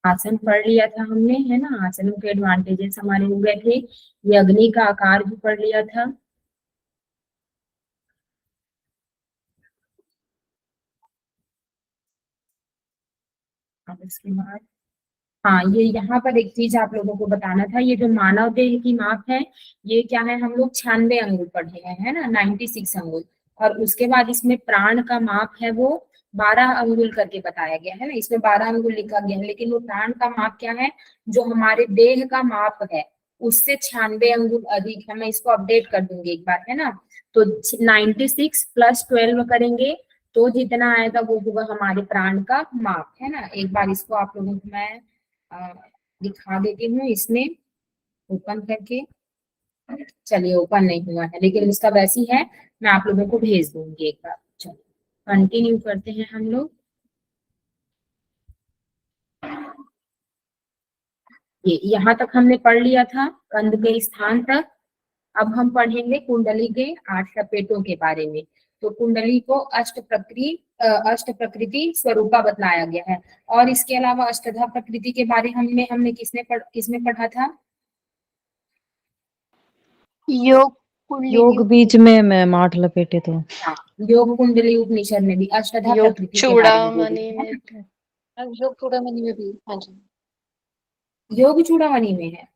आसन पढ़ लिया था हमने, है ना। आसनों के एडवांटेजेस हमारे हो गए थे। ये अग्नि का आकार भी पढ़ लिया था। अब इसके बाद हाँ, ये यहाँ पर एक चीज आप लोगों को बताना था। ये जो मानव देह की माप है, ये क्या है, हम लोग 96 अंगुल पढ़े हैं, है ना, 96 अंगुल। और उसके बाद इसमें प्राण का माप है वो 12 अंगुल करके बताया गया है ना, इसमें 12 अंगुल लिखा गया है, लेकिन वो प्राण का माप क्या है, जो हमारे देह का माप है उससे 96 अंगुल अधिक है। मैं इसको अपडेट कर दूंगी एक बार, है ना। तो 96 प्लस 12 करेंगे तो जितना आएगा वो होगा हमारे प्राण का माप, है ना। एक बार इसको आप लोगों को मैं अ, दिखा देती हूँ इसमें ओपन करके। चलिए, ओपन नहीं हुआ है लेकिन इसका वैसी है, मैं आप लोगों को भेज दूंगी एक बार। चलो, कंटिन्यू करते हैं हम लोग। ये यहाँ तक हमने पढ़ लिया था, कंद के स्थान तक। अब हम पढ़ेंगे कुंडली के 8 लपेटों के बारे में। तो कुंडली को अष्ट प्रकृति स्वरूपा बतलाया गया है। और इसके अलावा अष्टधा प्रकृति के बारे हमने किसमें पढ़ा था? योग कुंडली योग बीज में मैम 8 लपेटे तो। हाँ, योग कुंडली उपनिषद में भी अष्टधा योग प्रकृति के बारे में बोली चूड़ामणि है। में, योग चूड़ामणि में भी, हाँ जी योग चूड़ामणि में है।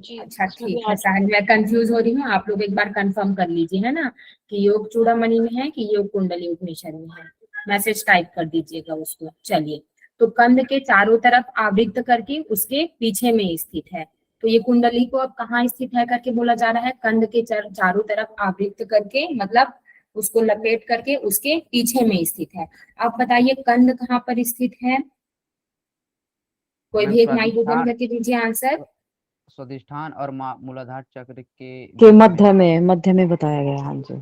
जी, अच्छा, उसमें भी ठीक है, 8 शायद मैं कंफ्यूज हो रही हूँ, आप लोग एक बार कंफर्म कर लीजिए, है ना, कि योग चूड़ामणि में है कि योग कुंडली उपनिषद में है। मैसेज टाइप कर दीजिएगा उसको। चलिए, तो कंद के चारों तरफ आवृत्त करके उसके पीछे में स्थित है। तो ये कुंडली को अब कहाँ स्थित है करके बोला जा रहा है, कंद के चारों तरफ आवृत्त करके, मतलब उसको लपेट करके उसके पीछे में स्थित है। अब बताइए कंद कहाँ पर स्थित है? कोई मैम भी एक माइक ओपन स्वादिष्ठान, करके दीजिए आंसर। स्वादिष्ठान और मूलाधार चक्र के के बीच मध्य में बताया गया। हाँ जी।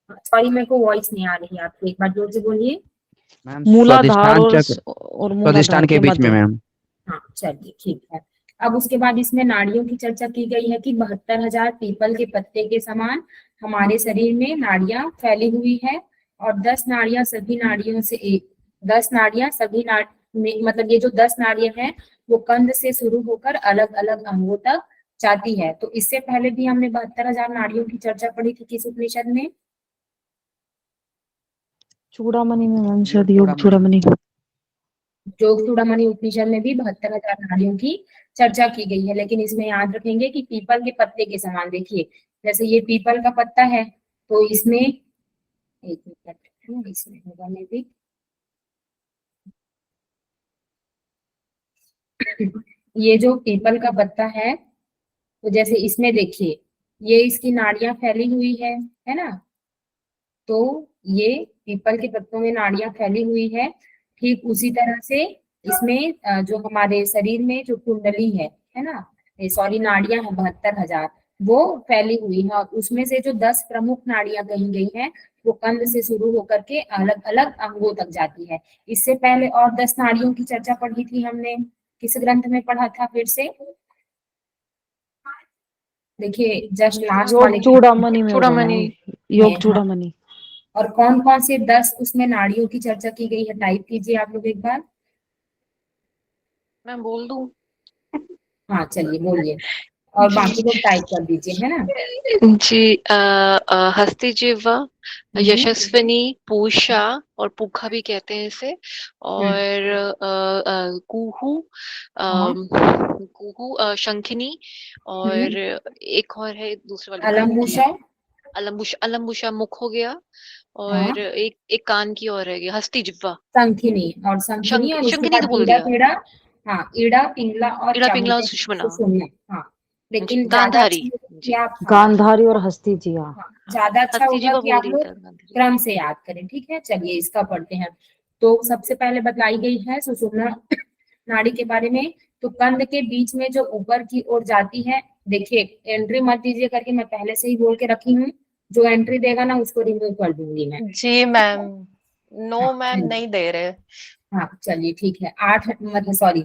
सॉरी, मेरे को वॉइस नहीं आ रही है आपकी, एक बार जोर से बोलिए। मैम मूलाधार स्वादिष्ठान चक्र, और स्वादिष्ठान मूलाधार के के बीच में मध्य। मैम। हाँ, चलिए, ठीक है। अब उसके बाद इसमें नाड़ियों की चर्चा की गई है कि 72,000 पीपल के पत्ते के समान हमारे शरीर में नाड़ियां फैली हुई है। और 10 नाड़ियां सभी नाड़ियों से एक 10 नाड़ियां सभी नाड़ में, मतलब ये जो 10 नाड़ियां हैं वो कंध से शुरू होकर अलग अलग अंगों तक जाती है। तो इससे पहले भी हमने 72,000 नाड़ियों की चर्चा पढ़ी थी किस उपनिषद में? चूड़ामणि में मैम, शायद योग चूड़ामणि। योग चूड़ामणि उपनिषद में भी 72,000 नाड़ियों की चर्चा की गई है। लेकिन इसमें याद रखेंगे कि पीपल के पत्ते के समान, देखिए जैसे ये पीपल का पत्ता है, तो इसमें एक मिनट, इसमें होगा मे भी ये जो पीपल का पत्ता है, तो जैसे इसमें देखिए ये इसकी नाड़ियां फैली हुई है ना। तो ये पीपल के पत्तों में नाड़ियां फैली हुई है। ठीक उसी तरह से इसमें जो हमारे शरीर में जो कुंडली है ना, सॉरी नाड़ियां हैं 72,000, वो फैली हुई है। और उसमें से जो 10 प्रमुख नाड़ियां कही गई हैं वो कंध से शुरू होकर के अलग अलग अंगों तक जाती है। इससे पहले और 10 नाड़ियों की चर्चा पढ़ी थी हमने, किस ग्रंथ में पढ़ा था फिर से? देखिए जस्ट लास्ट वाले योग चूड़ामणि में होगा चूड़ामणि मैम, योग में, हाँ। चूड़ामणि। और कौन कौन से 10 उसमें नाड़ियों की चर्चा की गई है, टाइप कीजिए आप लोग एक बार। मैं बोल दूं? हाँ, चलिए बोलिए, और बाकी जी लोग टाइप कर दीजिए, है ना। जी, हस्ती जिह्वा, यशस्विनी, पूषा और पुखा भी कहते हैं इसे, और कुहू, हाँ, कुहू, शंखिनी, और एक और है दूसरे वाले कान की, अलम्बुशा। अलम्बुशा मुख हो गया, हाँ, और एक कान की और है हस्ती जिह्वा, शंखिनी और उसके शंखिनी तो बाद बोल ईड़ा दिया, पीड़ा। हाँ, ईड़ा पिंगला और इड़ा क्या पिंगला और बोलते हैं, सुषुम्ना। सुषुम्ना। हाँ, जी, लेकिन ज्यादा गांधारी। अच्छा होगा कि जी, आप, हाँ, गांधारी और हस्ती जी। हाँ। हाँ, ज्यादा अच्छा हस्ती होगा जिह्वा कि बोल आप दिया लोग था गांधारी। क्रम से याद करें, ठीक है। चलिए इसका पढ़ते हैं। तो सबसे पहले बताई गई है सुषुम्ना नाड़ी के बारे में। तो कंध के बीच में जो ऊपर की ओर जाती है, देखिए एंट्री मत दीजिए करके मैं पहले से ही बोल के रखी हूँ, जो एंट्री देगा ना उसको रिमूव कर दूंगी मैं। जी मैम, नो हाँ, मैम चलिए। नहीं दे रहे। हाँ, चलिए, ठीक है। 8 मतलब सॉरी,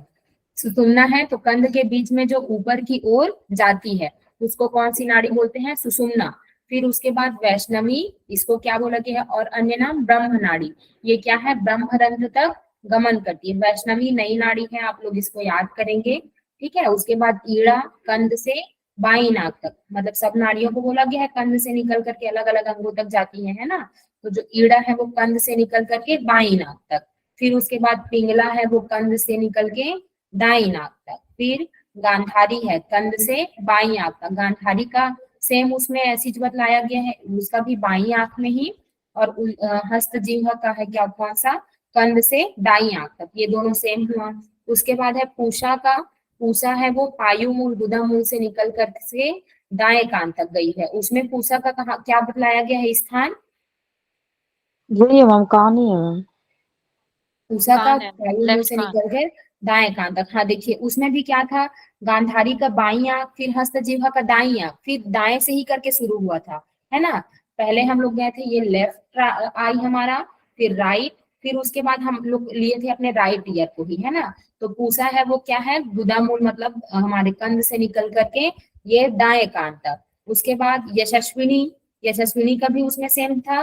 सुषुम्ना है तो कंध के बीच में जो ऊपर की ओर जाती है उसको कौन सी नाड़ी बोलते हैं? सुषुम्ना। फिर उसके बाद वैष्णवी, इसको क्या बोला गया है? और अन्य नाम ब्रह्म नाड़ी। ये क्या है? ब्रह्मरंध्र तक गमन करती है। वैष्णवी नई नाड़ी है, आप लोग इसको याद करेंगे, ठीक है। उसके बाद ईड़ा कंध से बाई नाक तक, मतलब सब नाड़ियों को बोला गया है कंध से निकल करके अलग अलग अंगों तक जाती है ना। तो जो ईड़ा है वो कंध से निकल करके बाई नाक तक, फिर उसके बाद पिंगला है वो कंध से निकल के दाई नाक तक, फिर गांधारी है कंध से बाई आंख तक। गांधारी का सेम उसमें ऐसी बतलाया गया है, उसका भी बाई आंख में ही। और हस्त जिह्वा का है क्या, कौन सा, कंध से दाई आंख तक, ये दोनों सेम हुआ। उसके बाद है पूषा का, पूषा है वो पायु मूल गुदा मूल से निकल कर से दाएं कान तक गई है। उसमें पूषा का कहा क्या बतलाया गया है स्थान, यही है मैम, कहानी है मैम। पूषा का कान है, पायु मूल लेफ्ट से कान। निकल कर दाएं कान तक। हाँ देखिए उसमें भी क्या था, गांधारी का बाई आंख, फिर हस्तजिह्वा का दाई आंख, फिर दाएं से ही करके शुरू हुआ था, है ना। पहले हम लोग गए थे ये लेफ्ट आई हमारा, फिर राइट, फिर उसके बाद हम लोग लिए थे अपने राइट ईयर को ही, है ना। तो पूषा है वो क्या है, गुदा मूल मतलब हमारे कंध से निकल करके ये दाएं कान तक। उसके बाद यशस्विनी, यशस्विनी का भी उसमें सेम था,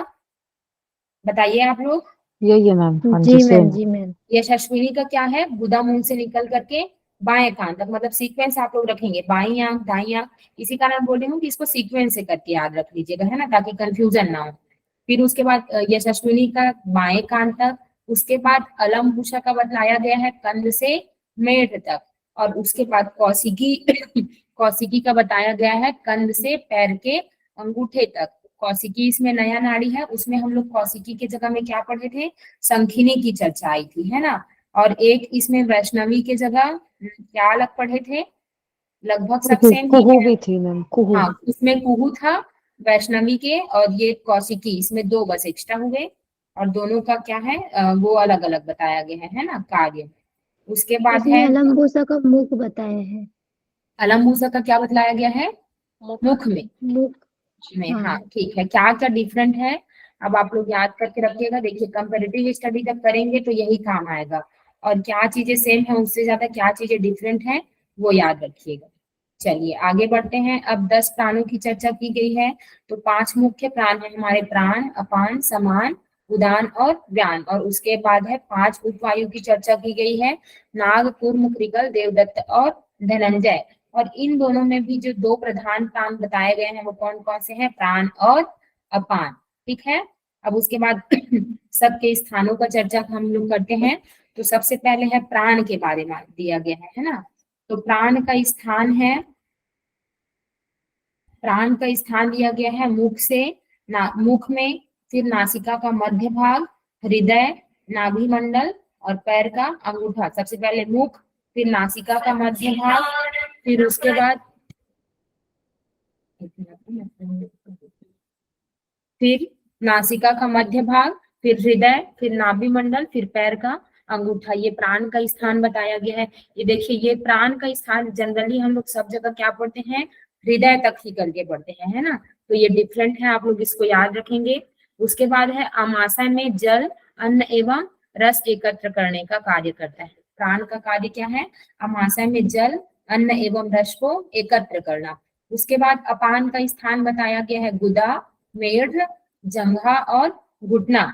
बताइए आप लोग। यही है मैम, हाँ जी जी मैम, सेम। जी मैम। यशस्विनी का क्या है, गुदा मूल से निकल करके बाएं कान तक, मतलब सीक्वेंस आप लोग रखेंगे, बाई आंख दाई आंख। इसी कारण बोल रही हूँ कि इसको सीक्वेंस से करके याद रख लीजिएगा, है ना, ताकि कंफ्यूजन ना हो। फिर उसके बाद यशस्विनी का बाएं कान तक। उसके बाद अलम भूषा का बतलाया गया है कंध से मेढ़ तक। और उसके बाद कौशिकी कौशिकी का बताया गया है कंध से पैर के अंगूठे तक। कौशिकी इसमें नया नाड़ी है, उसमें हम लोग कौशिकी की जगह में क्या पढ़े थे, संखिनी की चर्चा आई थी, है ना। और एक इसमें वैष्णवी के जगह क्या अलग पढ़े थे, लगभग सब कुहू, सेम ही कुहू है। भी थी मैम, कुहू। हाँ उसमें कुहू था वैष्णवी के, और ये कौशिकी, इसमें दो बस एक्स्ट्रा हुए। और दोनों का क्या है वो अलग अलग बताया गया है ना, कार्य। उसके बाद इसमें है अलम्बोसा का मुख बताया है। अलम्बूसा का क्या बतलाया गया है, मुख। मुख में मुख। में। हाँ। हाँ ठीक है, क्या क्या डिफरेंट है अब आप लोग याद करके रखिएगा। देखिए कंपैरेटिव स्टडी जब करेंगे तो यही काम आएगा, और क्या चीजें सेम है उससे ज्यादा क्या चीजें डिफरेंट है वो याद रखिएगा। चलिए आगे बढ़ते हैं। अब 10 प्राणों की चर्चा की गई है। तो 5 मुख्य प्राण है हमारे, प्राण, अपान, समान, उदान और व्यान। और उसके बाद है 5 उपवायु की चर्चा की गई है, नाग, कूर्म, कृगल, देवदत्त और धनंजय। और इन दोनों में भी जो 2 प्रधान प्राण बताए गए हैं वो कौन कौन से हैं, प्राण और अपान, ठीक है। अब उसके बाद सबके स्थानों का चर्चा हम लोग करते हैं। तो सबसे पहले है प्राण के बारे में दिया गया है ना। तो प्राण का स्थान है, प्राण का स्थान दिया गया है मुख से मुख में, फिर नासिका का मध्य भाग, हृदय, नाभि मंडल और पैर का अंगूठा। सबसे पहले मुख, फिर नासिका का मध्य भाग, फिर उसके बाद फिर नासिका का मध्य भाग, फिर हृदय, फिर नाभि मंडल, फिर पैर का अंगूठा। ये प्राण का स्थान बताया गया है। ये देखिए ये प्राण का स्थान जनरली हम लोग सब जगह क्या पढ़ते हैं, हृदय तक ही करके पढ़ते हैं, है ना। तो ये डिफरेंट है, आप लोग इसको याद रखेंगे। उसके बाद है आमाशय में जल, अन्न एवं रस एकत्र करने का कार्य करता है। प्राण का कार्य क्या है, आमाशय में जल, अन्न एवं रस को एकत्र करना। उसके बाद अपान का स्थान बताया गया है गुदा, मेढ़, जंघा और घुटना।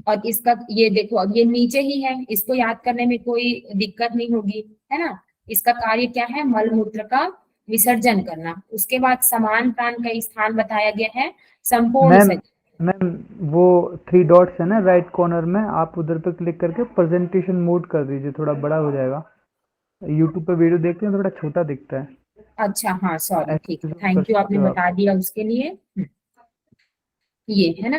और इसका ये देखो अब ये नीचे ही है, इसको याद करने में कोई दिक्कत नहीं होगी, है ना। इसका कार्य क्या है, मल मूत्र का विसर्जन करना। उसके बाद समान प्राण का स्थान बताया गया है संपूर्ण मैम शरीर। मैम वो 3 डॉट्स है ना राइट कॉर्नर में, आप उधर पे क्लिक करके प्रेजेंटेशन मोड कर दीजिए, थोड़ा बड़ा हो जाएगा। यूट्यूब पे वीडियो देखते हैं थोड़ा छोटा दिखता है। अच्छा हाँ सॉरी, ऐसे ठीक है, zoom कर थैंक यू सकते आपने हो आप। बता दिया उसके लिए। ये है ना,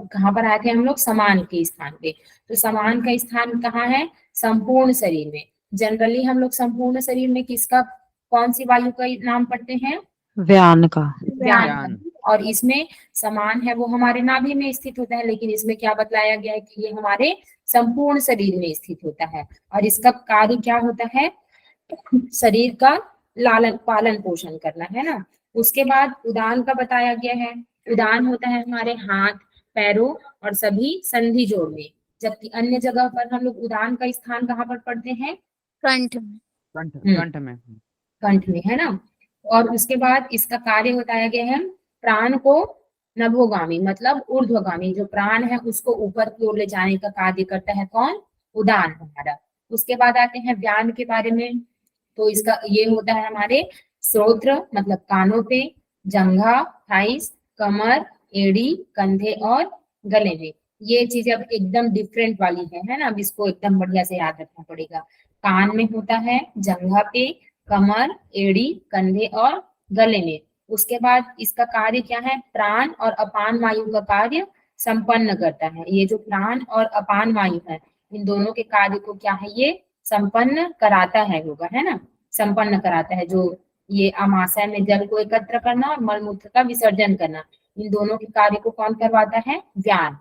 कहाँ पर आए थे हम लोग, समान के स्थान पे। तो समान का स्थान कहाँ है, संपूर्ण शरीर में। जनरली हम लोग संपूर्ण शरीर में किसका, कौन सी वायु का नाम पढ़ते हैं, व्यान का। व्यान व्यान। का। और इसमें समान है वो हमारे नाभि में स्थित होता है, लेकिन इसमें क्या बतलाया गया है कि ये हमारे संपूर्ण शरीर में स्थित होता है। और इसका कार्य क्या होता है, शरीर का लालन पालन पोषण करना, है ना। उसके बाद उदान का बताया गया है, उदान होता है हमारे हाथ, पैरों और सभी संधि जोड़ में। जबकि अन्य जगह पर हम लोग उदान का स्थान कहाँ पर पढ़ते हैं, कंठ में। कंठ हम्म। कंठ में। कंठ में, है ना। और उसके बाद इसका कार्य बताया गया है प्राण को नभोगामी मतलब ऊर्ध्वगामी, जो प्राण है उसको ऊपर की ओर ले जाने का कार्य करता है कौन? उदान हमारा। उसके बाद आते हैं व्यान के बारे में। तो इसका ये होता है हमारे श्रोत्र मतलब कानों पे, जंघा, थाइस, कमर, एड़ी, कंधे और गले में। ये चीजें अब एकदम डिफरेंट वाली है ना, अब इसको एकदम बढ़िया से याद रखना पड़ेगा। कान में होता है, जंघा पे, कमर, एड़ी, कंधे और गले में। उसके बाद इसका कार्य क्या है? प्राण और अपान वायु का कार्य संपन्न करता है। ये जो प्राण और अपान वायु है, इन दोनों के कार्य को क्या है? ये संपन्न कराता है, होगा है ना, संपन्न कराता है। जो ये आमाशय में जल को एकत्र करना और मलमूत्र का विसर्जन करना, इन दोनों के कार्य को कौन करवाता है? व्यान।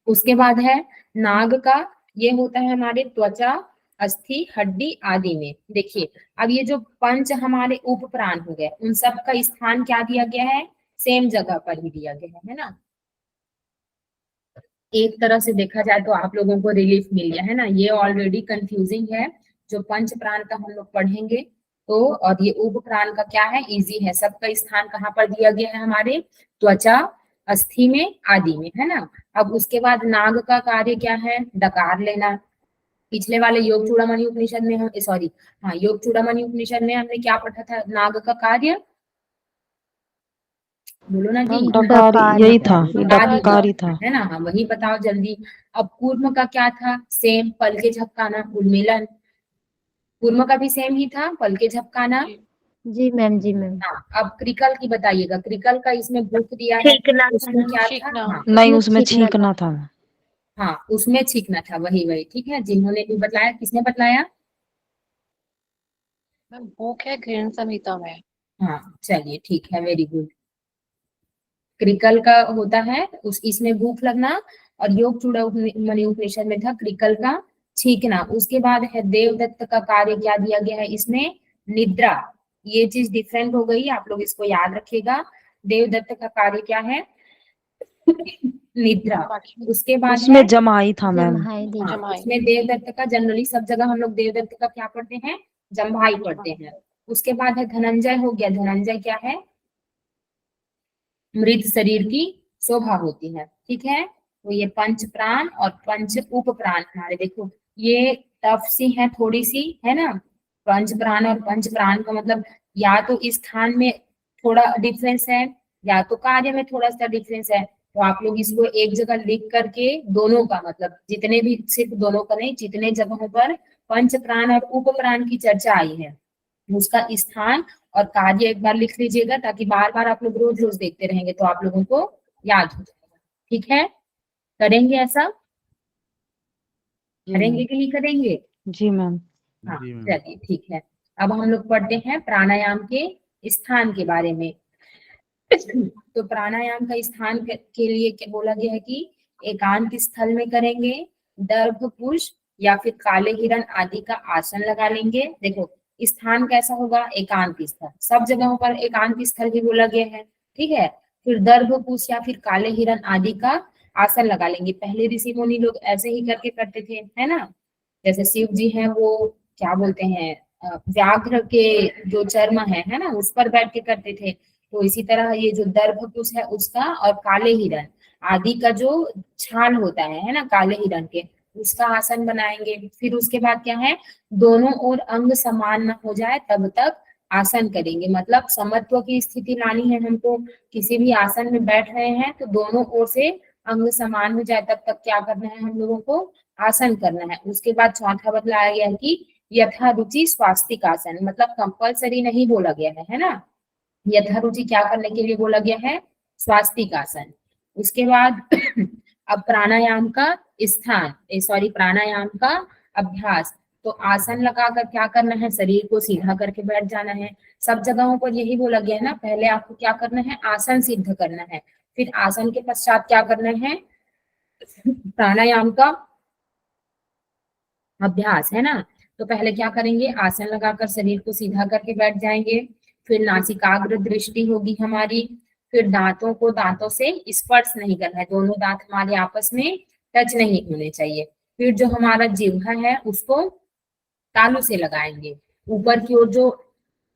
उसके बाद है नाग का, ये होता है हमारे त्वचा, अस्थि, हड्डी आदि में। देखिए अब ये जो पंच हमारे उप प्राण हो गए, उन सब का स्थान क्या दिया गया है? सेम जगह पर ही दिया गया है ना। एक तरह से देखा जाए तो आप लोगों को रिलीफ मिल गया है ना। ये ऑलरेडी कंफ्यूजिंग है, जो पंच प्राण का हम लोग पढ़ेंगे तो, और ये उप प्राण का क्या है? इजी है। सबका स्थान कहाँ पर दिया गया है? हमारे त्वचा, अस्थि में, आदि में, है ना। अब उसके बाद नाग का कार्य क्या है? डकार लेना। पिछले वाले योग चूड़ामणि उपनिषद में हम सॉरी हाँ योग चूड़ामणि उपनिषद में हमने क्या पढ़ा था? नाग का कार्य बोलो ना जी। मैम डकार यही था, ये डकार डकार ही था। है ना, हाँ वही बताओ जल्दी। अब कूर्म का क्या था? सेम, पल के झपकाना, उन्मीलन। कूर्म का भी सेम ही था, पल के झपकाना। जी। जी मैम, जी मैम। हाँ अब क्रिकल की बताइएगा। क्रिकल का इसमें बुक दिया है, छींकना उसमें क्या था? छींकना। हाँ नहीं, उसमें छींकना छींकना था। हाँ उसमें छींकना था, वही वही ठीक है। जिन्होंने भी बताया, किसने बताया? मैम भूख है घृण संहिता में। हाँ चलिए ठीक है, वेरी गुड। क्रिकल का होता है उस इसमें भूख लगना, और योग चूड़ामणि उपनिषद में था क्रिकल का छींकना। उसके बाद है देवदत्त का कार्य क्या दिया गया है इसमें? निद्रा। ये चीज डिफरेंट हो गई, आप लोग इसको याद रखिएगा। देवदत्त का कार्य क्या है? निद्रा। बाकी उसके बाद है उसमें जमाई था मैम। जम्हाई दी। हाँ, जमाई। उसमें देवदत्त का जनरली सब जगह हम लोग देवदत्त का क्या पढ़ते हैं? जम्भाई पढ़ते हैं। उसके बाद है धनंजय हो गया। धनंजय क्या है? मृत शरीर की शोभा होती है, ठीक है। तो ये पंच प्राण और पंच उप प्राण हमारे, देखो ये टफ सी है थोड़ी सी, है ना। पंच प्राण और पंच प्राण का मतलब या तो इस स्थान में थोड़ा डिफरेंस है, या तो कार्य में थोड़ा सा डिफरेंस है। तो आप लोग इसको एक जगह लिख करके दोनों का मतलब, जितने भी, सिर्फ दोनों का नहीं, जितने जगहों पर पंच प्राण और उप प्राण की चर्चा आई है, उसका स्थान और कार्य एक बार लिख लीजिएगा, ताकि बार बार आप लोग रोज रोज देखते रहेंगे तो आप लोगों को याद हो जाएगा, ठीक है। करेंगे ऐसा? करेंगे कि नहीं करेंगे? जी मैम। हाँ जी मैम। चलिए ठीक है। अब हम लोग पढ़ते हैं प्राणायाम के स्थान के बारे में। तो प्राणायाम का स्थान के लिए क्या बोला गया है कि एकांत स्थल में करेंगे, दर्भ पुष्प या फिर काले हिरण आदि का आसन लगा लेंगे। देखो स्थान कैसा होगा? एकांत स्थल। सब जगहों पर एकांत स्थल भी बोला गया है, ठीक है। फिर दर्भ पुष्प या फिर काले हिरण आदि का आसन लगा लेंगे। पहले ऋषि मुनि लोग ऐसे ही करके करते थे, है ना। जैसे शिव जी हैं, वो क्या बोलते हैं, व्याघ्र के जो चर्म है ना, उस पर बैठ के करते थे। तो इसी तरह ये जो दर्भपुष है उसका, और काले हिरण आदि का जो छाल होता है ना, काले हिरण के, उसका आसन बनाएंगे। फिर उसके बाद क्या है? दोनों ओर अंग समान न हो जाए तब तक आसन करेंगे। मतलब समत्व की स्थिति लानी है हमको। किसी भी आसन में बैठ रहे हैं तो दोनों ओर से अंग समान हो जाए तब तक क्या करना है हम लोगों को? आसन करना है। उसके बाद चौथा बतलाया गया है कि यथा रुचि स्वास्तिक आसन, मतलब कंपल्सरी नहीं बोला गया है ना। यथा रुचि क्या करने के लिए बोला गया है? स्वास्तिक आसन। उसके बाद अब प्राणायाम का स्थान, प्राणायाम का अभ्यास। तो आसन लगाकर क्या करना है? शरीर को सीधा करके बैठ जाना है। सब जगहों पर यही बोला गया है ना। पहले आपको क्या करना है? आसन सिद्ध करना है। फिर आसन के पश्चात क्या करना है? प्राणायाम का अभ्यास, है ना। तो पहले क्या करेंगे? आसन लगाकर शरीर को सीधा करके बैठ जाएंगे। फिर नासिकाग्र दृष्टि होगी हमारी। फिर दांतों को दांतों से स्पर्श नहीं करना है, दोनों दांत हमारे आपस में टच नहीं होने चाहिए। फिर जो हमारा जिह्वा है उसको तालू से लगाएंगे। ऊपर की ओर जो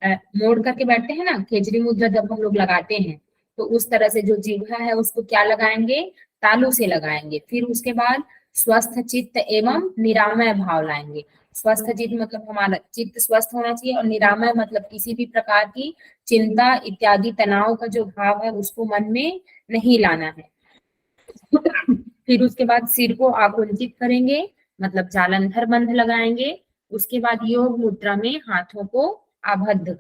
मोड़ करके बैठते हैं ना, खेजड़ी मुद्रा जब हम लोग लगाते हैं, तो उस तरह से जो जिह्वा है उसको क्या लगाएंगे, तालु से लगाएंगे। फिर उसके बाद स्वस्थ चित्त एवं निरामय भाव लाएंगे। स्वस्थ चित्त मतलब हमारा चित्त स्वस्थ होना चाहिए, और निरामय मतलब किसी भी प्रकार की चिंता इत्यादि तनाव का जो भाव है उसको मन में नहीं लाना है। फिर उसके बाद सिर को आकुंचित करेंगे, मतलब जालंधर बंध लगाएंगे। उसके बाद योग मुद्रा में हाथों को आबद्ध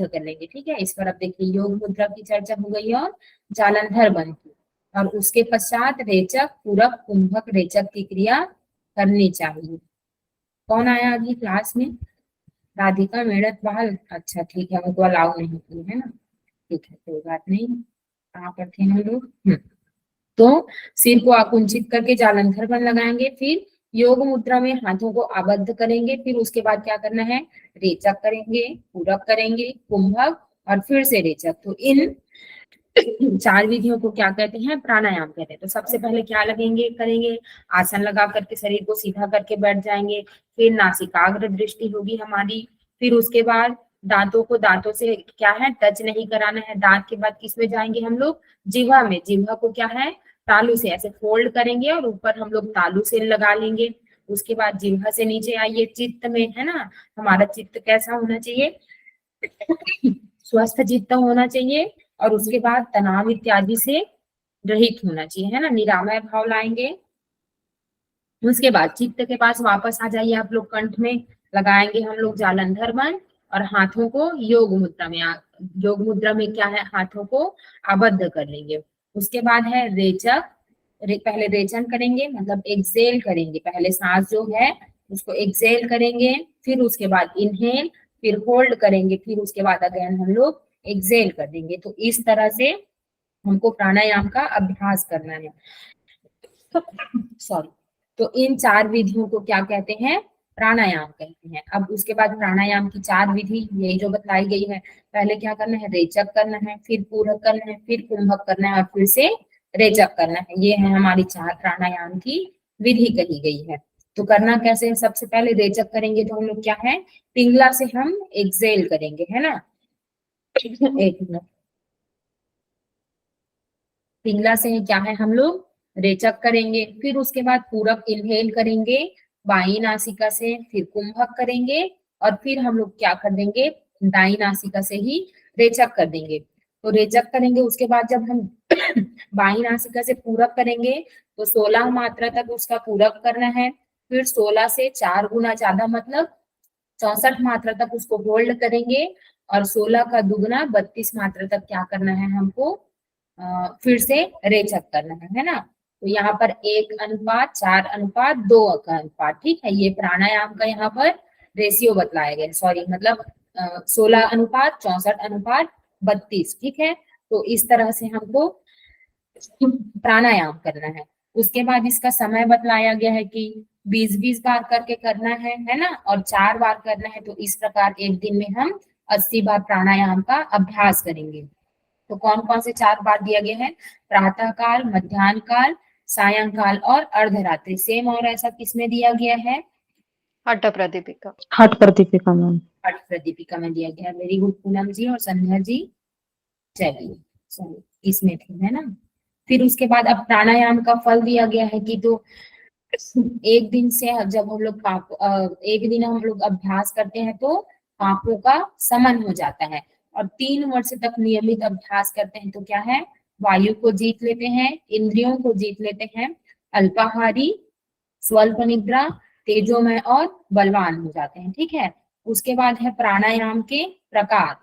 कर लेंगे। ठीक है, इस पर अब देखिए योग मुद्रा की चर्चा हो गई और जालंधर बंध की। और उसके पश्चात रेचक, पूरक, कुंभक, रेचक की क्रिया करनी चाहिए। कौन आया अभी क्लास में? राधिका, मेड़त, बहाल। अच्छा ठीक है, उनको अलाउ नहीं की है ना, ठीक है कोई बात नहीं। कहाँ पर थे हम लोग? तो सिर को आकुंचित करके जालंधर बंध लगाएंगे, फिर योग मुद्रा में हाथों को आबद्ध करेंगे। फिर उसके बाद क्या करना है, रेचक करेंगे, पूरक करेंगे, कुंभक और फिर से रेचक। तो इन 4 विधियों को क्या कहते हैं, प्राणायाम कहते हैं। तो सबसे पहले क्या लगेंगे करेंगे, आसन लगा करके शरीर को सीधा करके बैठ जाएंगे। फिर नासिकाग्र दृष्टि होगी हमारी। फिर उसके बाद दांतों को दांतों से क्या है, टच नहीं कराना है। दांत के बाद किस में जाएंगे हम लोग, जिह्वा में। जिह्वा को क्या है, तालू से ऐसे फोल्ड करेंगे और ऊपर हम लोग तालू से लगा लेंगे। उसके बाद जिह्वा से नीचे आइए चित्त में, है ना। हमारा चित्त कैसा होना चाहिए, स्वस्थ चित्त होना चाहिए। और उसके बाद तनाव इत्यादि से रहित होना चाहिए, है ना, निरामय भाव लाएंगे। उसके बाद चित्त के पास वापस आ जाइए आप लोग, कंठ में लगाएंगे हम लोग जालंधर बंध और हाथों को योग मुद्रा में योग मुद्रा में क्या है, हाथों को आबद्ध कर लेंगे। उसके बाद है रेचक। पहले रेचन करेंगे, मतलब एक्सेल करेंगे। पहले सांस जो है उसको एक्सेल करेंगे, फिर उसके बाद इनहेल, फिर होल्ड करेंगे, फिर उसके बाद अगेन हम लोग एक्सेल कर देंगे। तो इस तरह से हमको प्राणायाम का अभ्यास करना है। सॉरी। तो इन 4 विधियों को क्या कहते हैं, प्राणायाम कहते हैं। अब उसके बाद प्राणायाम की 4 विधि यही जो बताई गई है। पहले क्या करना है, रेचक करना है, फिर पूरक करना है, फिर कुंभक करना है और फिर से रेचक करना है। ये है हमारी 4 प्राणायाम की विधि कही गई है। तो करना कैसे है, सबसे पहले रेचक करेंगे तो हम लोग क्या है, पिंगला से हम एक्सेल करेंगे, है ना। एक मिनट, पिंगला से क्या है, हम लोग रेचक करेंगे। फिर उसके बाद पूरक इनहेल करेंगे बाई नासिका से, फिर कुंभक करेंगे और फिर हम लोग क्या कर देंगे, दाई नासिका से ही रेचक कर देंगे। तो रेचक करेंगे, उसके बाद जब हम बाई नासिका से पूरक करेंगे तो 16 मात्रा तक उसका पूरक करना है। फिर 16 से 4 गुना ज्यादा, मतलब 64 मात्रा तक उसको होल्ड करेंगे और 16 का दुगना 32 मात्रा तक क्या करना है हमको, फिर से रेचक करना है ना। तो यहाँ पर 1:4:2 का अनुपात, ठीक है। ये प्राणायाम का यहाँ पर रेशियो बतलाया गया, सॉरी मतलब 16:64:32, ठीक है। तो इस तरह से हमको प्राणायाम करना है। उसके बाद इसका समय बतलाया गया है कि 20-20 बार करके करना है ना, और 4 बार करना है। तो इस प्रकार एक दिन में हम 80 बार प्राणायाम का अभ्यास करेंगे। तो कौन कौन से 4 बार दिया गया है, प्रातः काल, मध्याह्न काल, सायंकाल और अर्धरात्रि। सेम और ऐसा किसमें दिया गया है, हठ प्रदीपिका। हठ प्रदीपिका मैम। हठ प्रदीपिका में दिया गया है। वेरी गुड पूनम जी और संध्या जी। चलिए इसमें थे, है ना। फिर उसके बाद अब प्राणायाम का फल दिया गया है कि तो एक दिन से जब हम लोग एक दिन हम लोग अभ्यास करते हैं तो पापों का समन हो जाता है। और 3 वर्ष तक नियमित अभ्यास करते हैं तो क्या है, वायु को जीत लेते हैं, इंद्रियों को जीत लेते हैं, अल्पाहारी, स्वल्प निद्रा, तेजोमय और बलवान हो जाते हैं, ठीक है। उसके बाद है प्राणायाम के प्रकार।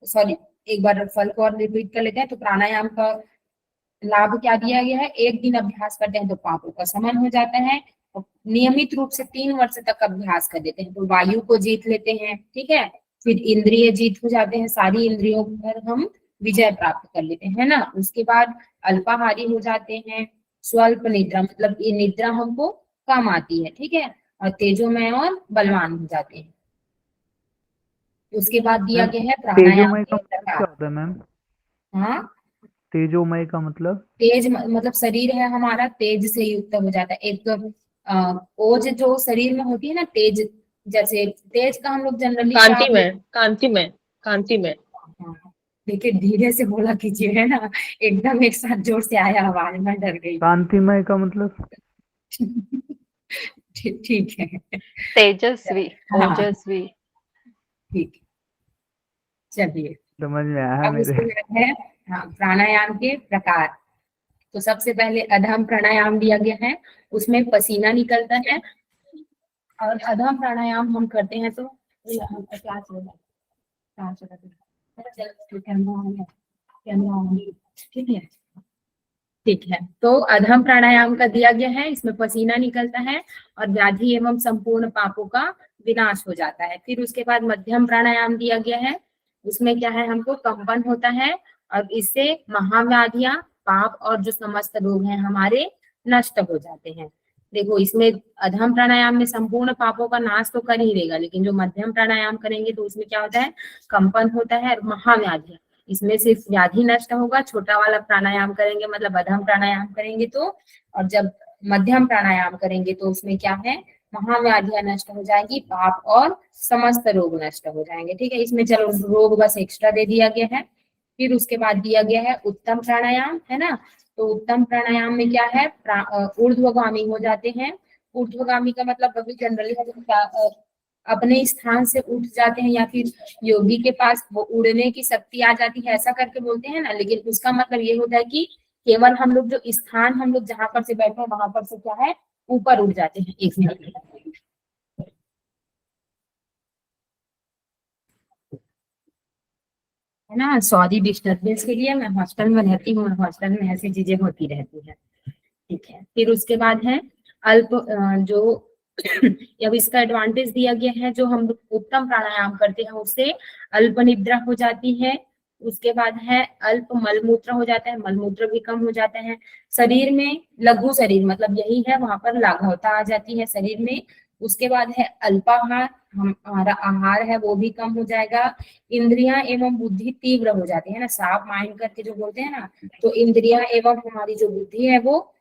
सॉरी, एक बार फल को और रिपीट कर लेते हैं। तो प्राणायाम का लाभ क्या दिया गया है, एक दिन अभ्यास करते हैं तो पापों का समन हो जाता है। नियमित रूप से 3 वर्ष तक अभ्यास कर लेते हैं तो वायु को जीत लेते हैं, ठीक है। फिर इंद्रिय जीत हो जाते हैं, सारी इंद्रियों पर हम विजय प्राप्त कर लेते हैं ना। उसके बाद अल्पाहारी हो जाते हैं, स्वल्प निद्रा मतलब ये निद्रा हमको कम आती है, ठीक है, और तेजोमय और बलवान हो जाते हैं। उसके बाद दिया गया है प्राणायाम तेजोमय का के मतलब क्या प्रकार। होता है मैम? हाँ, तेजोमय का मतलब? तेज मतलब शरीर है हमारा तेज से युक्त हो जाता है। एक ओज जो शरीर में होती है ना, तेज, जैसे तेज का हम लोग जनरली क्या कांति में, कांति में, कांति में। हाँ, देखिए धीरे से बोला कीजिए, है ना, एकदम एक साथ जोर से आया आवाज, मैं डर गई। शांतिमय का मतलब? ठीक है। तेजस्वी, हाँ ओजस्वी। ठीक है, चलिए। समझ में आया अब मेरे। उसके बाद है हाँ प्राणायाम के प्रकार। तो सबसे पहले अधम प्राणायाम दिया गया है, उसमें पसीना निकलता है। और अधम प्राणायाम हम करते हैं तो क्या ठीक है, ठीक है। तो अधम प्राणायाम का दिया गया है, इसमें पसीना निकलता है और व्याधि एवं संपूर्ण पापों का विनाश हो जाता है। फिर उसके बाद मध्यम प्राणायाम दिया गया है, उसमें क्या है, हमको कंपन होता है और इससे महाव्याधियां, पाप और जो समस्त रोग हैं हमारे नष्ट हो जाते हैं। देखो इसमें अधम प्राणायाम में संपूर्ण पापों का नाश तो कर ही देगा, लेकिन जो मध्यम प्राणायाम करेंगे तो उसमें क्या होता है, कंपन होता है और महाव्याधियां, इसमें सिर्फ व्याधि नष्ट होगा। छोटा वाला प्राणायाम करेंगे मतलब अधम प्राणायाम करेंगे तो, और जब मध्यम प्राणायाम करेंगे तो उसमें क्या है, महाव्याधियां नष्ट हो जाएगी, पाप और समस्त रोग नष्ट हो जाएंगे। ठीक है, इसमें चलो रोग बस एक्स्ट्रा दे दिया गया है। फिर उसके बाद दिया गया है उत्तम प्राणायाम, है ना। तो उत्तम प्राणायाम में क्या है, ऊर्ध्वगामी हो जाते हैं। ऊर्ध्वगामी का मतलब अभी जनरली अपने स्थान से उठ जाते हैं, या फिर योगी के पास वो उड़ने की शक्ति आ जाती है, ऐसा करके बोलते हैं ना। लेकिन उसका मतलब ये होता है कि केवल हम लोग जो स्थान हम लोग जहां पर से बैठे हैं वहां पर से क्या है, ऊपर उठ जाते हैं। एक मिनट, है ना, सॉरी डिस्टर्बेंस के लिए, मैं हॉस्टल में रहती हूँ, हॉस्टल में ऐसी चीजें होती रहती है। ठीक है, फिर उसके बाद है अल्प जो अब इसका एडवांटेज दिया गया है, जो हम उत्तम प्राणायाम करते हैं उससे अल्प निद्रा हो जाती है। उसके बाद है अल्प मलमूत्र हो जाता है, मलमूत्र भी कम हो जाता है। शरीर में लघु शरीर मतलब यही है, वहां पर लाघवता आ जाती है शरीर में। उसके बाद है अल्पाहार, हमारा आहार है वो भी कम हो जाएगा। इंद्रियां एवं बुद्धि तीव्र हो जाती है ना, साफ माइंड करके जो बोलते हैं ना, तो इंद्रियां एवं हमारी जो बुद्धि है वो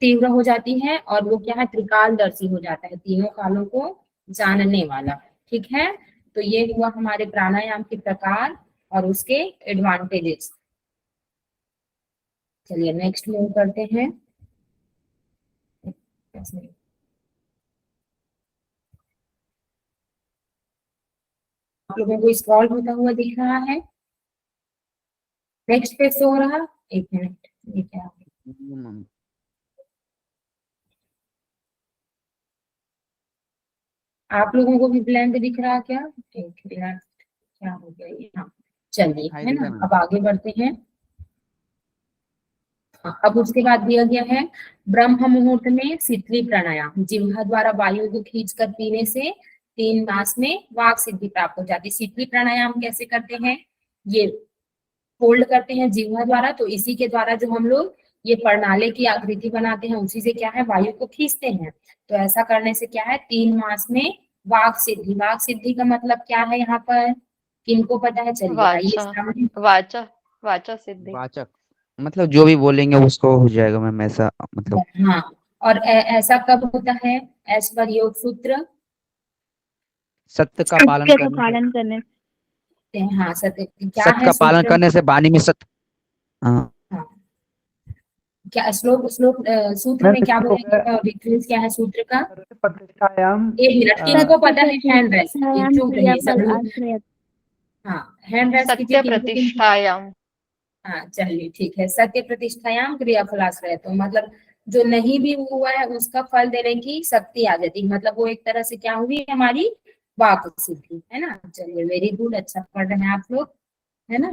तीव्र हो जाती है, और वो क्या है, त्रिकालदर्शी हो जाता है, तीनों कालों को जानने वाला। ठीक है, तो ये हुआ हमारे प्राणायाम के प्रकार और उसके एडवांटेजेस। चलिए नेक्स्ट मूव करते हैं। आप लोगों को स्क्रॉल होता हुआ दिख रहा है, नेक्स्ट पेज से हो रहा, एक मिनट, ये क्या है? आप लोगों को भी ब्लैंक दिख रहा क्या? एक मिनट, क्या हो गया ये? हाँ चलिए, है ना, अब आगे बढ़ते हैं। अब उसके बाद दिया गया है ब्रह्म मुहूर्त में शीतली प्राणायाम, जिह्वा द्वारा वायु को खींचकर पीने से 3 मास में वाक सिद्धि प्राप्त हो जाती है। शीतली प्राणायाम कैसे करते हैं, ये होल्ड करते हैं जिह्वा द्वारा, तो इसी के द्वारा जो हम लोग ये प्रणाली की आकृति बनाते हैं उसी से क्या है, वायु को खींचते हैं। तो ऐसा करने से क्या है, 3 मास में वाक सिद्धि। वाक सिद्धि का मतलब क्या है यहाँ पर, किनको पता है? चलिए आइए वाचा, सामने। वाचा, वाचा सिद्धि। वाचक मतलब जो भी बोलेंगे उसको हो जाएगा मैम, ऐसा मतलब। हाँ, और ऐसा कब होता है, एज पर योग सूत्र? सत्य का पालन सत्य का करने से, पालन करने हाँ सत्य, क्या सत्य है का पालन सूत्र? करने से वाणी में सत्य। हाँ हाँ, क्या श्लोक श्लोक सूत्र मैम में क्या इसको बोलेंगे, डिफरेंस क्या है सूत्र का? प्रतिष्ठायाम। एक मिनट, किनको पता है? हैंड रेस, प्रतिष्ठायाम चुप रहिए सब क्रियाफल लोग। आश्रय। हाँ हैंड रेस कीजिए, सत्य किनको किनको। प्रतिष्ठायाम। हाँ चलिए ठीक है, सत्य प्रतिष्ठायाम क्रियाफलाश्रय, तो मतलब जो नहीं भी हुआ है उसका फल देने की शक्ति आ जाती है, मतलब वो एक तरह से क्या हुई हमारी वाक सिद्धि, है ना। चलिए वेरी गुड, अच्छा पढ़ रहे हैं आप लोग, है ना।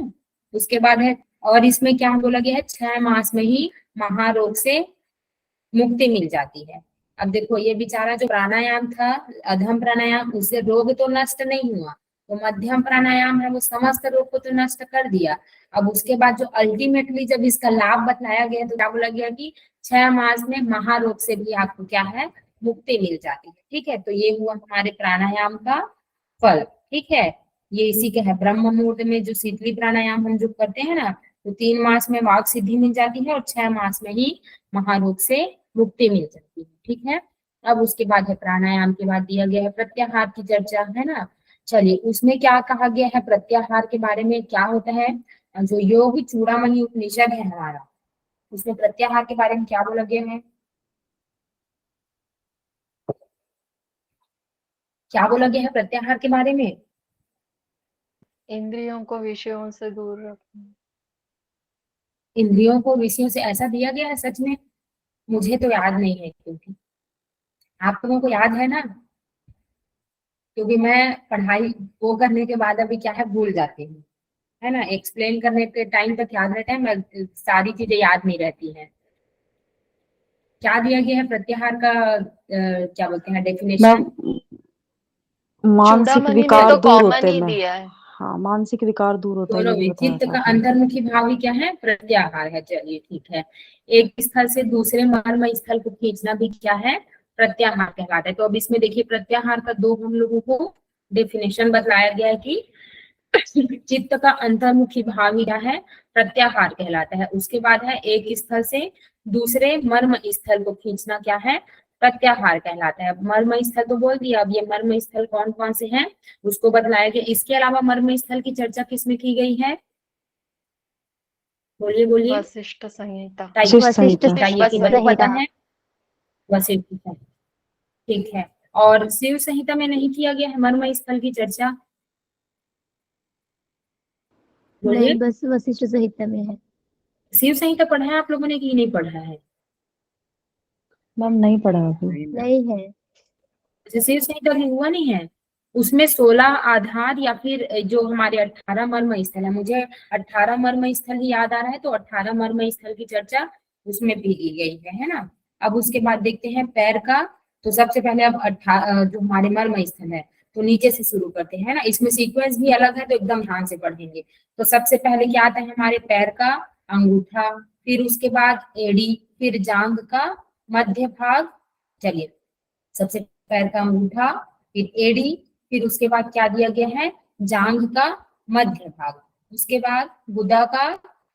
उसके बाद है, और इसमें क्या बोला गया है, 6 मास में ही महारोग से मुक्ति मिल जाती है। अब देखो ये बेचारा जो प्राणायाम था, अधम प्राणायाम, उससे रोग तो नष्ट नहीं हुआ, तो मध्यम प्राणायाम है वो समस्त रोग को तो नष्ट कर दिया। अब उसके बाद जो अल्टीमेटली जब इसका लाभ बताया गया तो क्या बोला गया कि 6 मास में महारोग से भी आपको क्या है, मुक्ति मिल जाती है। ठीक है, तो ये हुआ हमारे प्राणायाम का फल। ठीक है, ये इसी का है, ब्रह्म मुहूर्त में जो शीतली प्राणायाम हम जो करते हैं ना, तो 3 मास में वाक सिद्धि मिल जाती है और 6 मास में ही महारोग से मुक्ति मिल जाती है। ठीक है, अब उसके बाद है प्राणायाम के बाद दिया गया है प्रत्याहार की चर्चा, है ना। चलिए, उसमें क्या कहा गया है प्रत्याहार के बारे में, क्या होता है? जो योग चूड़ामणि उपनिषद है हमारा, उसमें प्रत्याहार के बारे में क्या बोला गया है? क्या बोला गया है प्रत्याहार के बारे में? इंद्रियों को विषयों से दूर रखना। इंद्रियों को विषयों से, ऐसा दिया गया है सच में? मुझे तो याद नहीं है, क्योंकि आप लोगों को याद है ना? क्योंकि मैं पढ़ाई वो करने के बाद अभी क्या है, भूल जाती हूँ, है ना? एक्सप्लेन करने के टाइम तक याद रहता है, मैं सारी चीजें याद नहीं रहती हैं। क्या दिया गया है प्रत्याहार का? क्या बोलते हैं डेफिनेशन? मैम मानसिक चूड़ामणि में विकार तो दूर कॉमन होते ही हैं मैम। दिया है। हाँ, मानसिक विकार दूर होता है, दोनों ये भी में बताया चित्त था का आपने। अंतर्मुखी भाव ही क्या है? प्रत्याहार है। चलिए ठीक है। एक स्थल से दूसरे मर्म स्थल को खींचना भी क्या है? प्रत्याहार कहलाता है। तो अब इसमें देखिए, प्रत्याहार का दो हम लोगों को डेफिनेशन बताया गया है कि चित्त का अंतर्मुखी भाव ही क्या है? प्रत्याहार कहलाता है। उसके बाद है एक स्थल से दूसरे मर्म स्थल को खींचना क्या है? प्रत्याहार कहलाता है। मर्म स्थल तो बोल दिया, अब ये मर्म स्थल कौन कौन से हैं उसको बतलाया गया। इसके अलावा मर्म स्थल की चर्चा किसमें की गई है? बोलिए बोलिए। वशिष्ठ संहिता। वशिष्ठ संहिता। बताइए कि संहिता। पता है? वशिष्ठ संहिता, ठीक है। और शिव संहिता में नहीं किया गया है मर्म स्थल की चर्चा? बोलिए। नहीं, बस वशिष्ठ संहिता में है। शिव संहिता पढ़ा है आप लोगों ने कि नहीं पढ़ा है? मैम नहीं पढ़ा अभी। नहीं है। अच्छा, शिव संहिता अभी हुआ नहीं है? उसमें 16 आधार या फिर जो हमारे 18 मर्म स्थल है, मुझे 18 मर्म स्थल ही याद आ रहा है, तो 18 मर्म स्थल की चर्चा उसमें भी की गई है ना? अब उसके बाद देखते हैं पैर का। तो सबसे पहले अब जो हमारे मर्म स्थल है, तो नीचे से शुरू करते हैं ना, इसमें सीक्वेंस भी अलग है, तो एकदम ध्यान से पढ़ेंगे। तो सबसे पहले क्या आता है हमारे पैर का? अंगूठा, फिर उसके बाद एड़ी, फिर जांघ का मध्य भाग। चलिए, सबसे पैर का अंगूठा, फिर एड़ी, फिर उसके बाद क्या दिया गया है? जांघ का मध्य भाग, उसके बाद गुदा का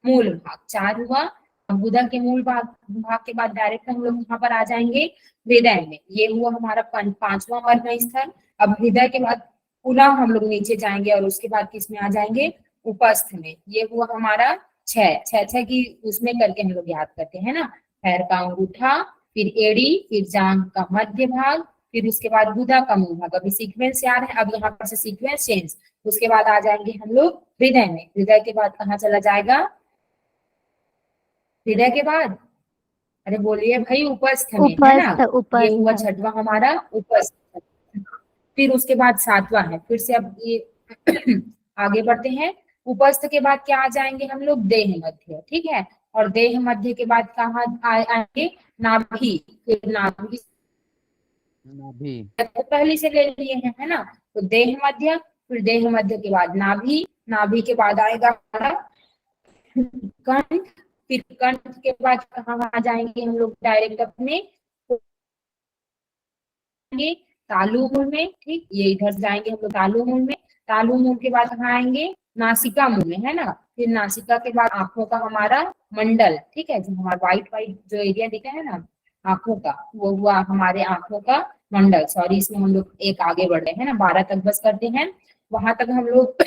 मूल भाग। 4 हुआ। अब गुदा के मूल भाग के बाद डायरेक्ट हम लोग यहाँ पर आ जाएंगे हृदय में। ये हुआ हमारा 5वां मर्म स्थल। अब हृदय के बाद पुनः हम लोग नीचे जाएंगे और उसके बाद किस में आ जाएंगे? उपस्थ में। ये हुआ हमारा 6 की उसमें करके हम लोग याद करते हैं ना। पैर का अंगूठा, फिर एड़ी, फिर जांघ का मध्य भाग, फिर उसके बाद गुदा का मूल भाग। अभी सीक्वेंस याद है, अब यहाँ पर से सीक्वेंस चेंज। उसके बाद आ जाएंगे हम लोग हृदय में। हृदय के बाद कहाँ चला जाएगा? हृदय के बाद, अरे बोलिए भाई, उपस्थ में, है ना? ये हुआ 6वां हमारा उपस्थ। फिर उसके बाद 7वां है। फिर से अब ये आगे बढ़ते हैं। उपस्थ के बाद क्या आ जाएंगे हम लोग? देह मध्य, ठीक है। और देह मध्य के बाद कहाँ आएंगे? नाभि। फिर नाभि नाभि। तो पहले से ले लिए हैं, है ना? तो देह मध्य, फिर देह मध्य के बाद नाभि, नाभि के बाद आएगा हमारा कंठ, फिर कंठ के बाद कहाँ आ जाएंगे हम लोग? डायरेक्ट अपने तालु मूल में, ठीक। ये इधर जाएंगे हम लोग तालु मूल में। तालु मूल के बाद कहाँ आएंगे? नासिका मूल में, है ना? फिर नासिका के बाद आंखों का हमारा मंडल, ठीक है, जो हमारा व्हाइट व्हाइट जो एरिया दिखा है ना आंखों का, वो हुआ हमारे आंखों का मंडल। सॉरी, इसमें हम लोग एक आगे बढ़ रहे हैं ना, 12 तक बस करते हैं। वहां तक हम लोग